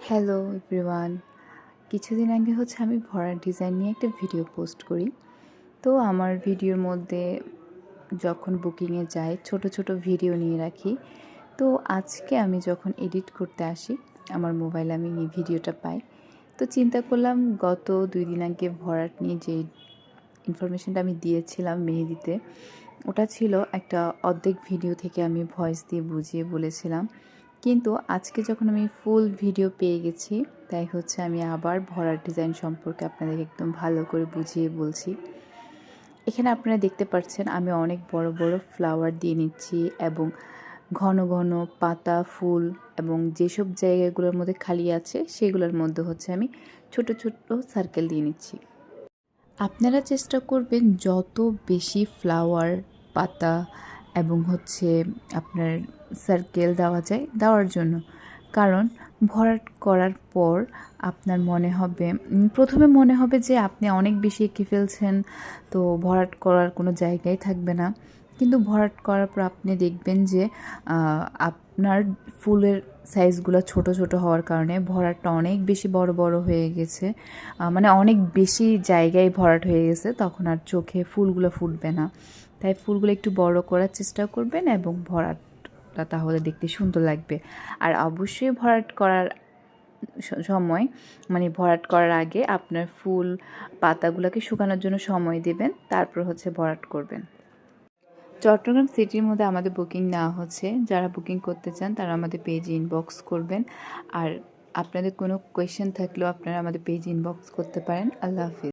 Hello everyone. কিছুদিন আগে আমি ভরার ডিজাইন নিয়ে একটা ভিডিও পোস্ট করি। তো আমার ভিডিওর মধ্যে যখন বুকিংয়ে যাই ছোট ছোট ভিডিও নিয়ে রাখি। তো আজকে আমি যখন এডিট করতে আসি আমার মোবাইলে আমি এই ভিডিওটা পাই। তো চিন্তা করলাম গত 2 দিন আগে ভরাট নিয়ে যে ইনফরমেশনটা আমি দিয়েছিলাম মেহেদিতে, ওটা ছিল একটা অর্ধেক ভিডিও থেকে আমি ভয়েস দিয়ে বুঝিয়ে বলেছিলাম। কিন্তু আজকে যখন আমি ফুল ভিডিও পেয়ে গেছি, তাই আমি আবার ভরার ডিজাইন সম্পর্কে আপনাদেরকে একদম ভালো করে বুঝিয়ে বলছি। এখানে আপনারা দেখতে পাচ্ছেন আমি অনেক বড় বড় ফ্লাওয়ার দিয়ে নিচ্ছি এবং ঘন ঘন পাতা ফুল এবং যেসব জায়গাগুলোর মধ্যে খালি আছে সেগুলোর মধ্যে আমি ছোট ছোট সার্কেল দিয়ে নিচ্ছি। আপনারা চেষ্টা করবেন যত বেশি ফ্লাওয়ার পাতা এবং আপনার সার্কেল দেওয়া যায় দেওয়ার জন্য, কারণ ভরাট করার পর আপনার প্রথমে মনে হবে যে আপনি অনেক বেশি এঁকে ফেলছেন, তো ভরাট করার কোনো জায়গাই থাকবে না। কিন্তু ভরাট করার পর আপনি দেখবেন যে আপনার ফুলের সাইজগুলো ছোট ছোট হওয়ার কারণে ভরাটটা অনেক বেশি বড় বড় হয়ে গেছে, মানে অনেক বেশি জায়গায় ভরাট হয়ে গেছে, তখন আর চোখে ফুলগুলো ফুটবে না। তাই ফুলগুলো একটু বড় করার চেষ্টা করবেন এবং ভরাটটা তাহলে দেখতে সুন্দর লাগবে। আর অবশ্যই ভরাট করার সময় মানে ভরাট করার আগে আপনার ফুল পাতাগুলোকে শুকানোর জন্য সময় দেবেন, তারপর ভরাট করবেন। চট্টগ্রাম সিটির মধ্যে আমাদের বুকিং নেওয়া হচ্ছে। যারা বুকিং করতে চান তারা আমাদের পেজে ইনবক্স করবেন। আর আপনাদের কোনো কোয়েশ্চেন থাকলেও আপনারা আমাদের পেজে ইনবক্স করতে পারেন। আল্লাহ হাফিজ।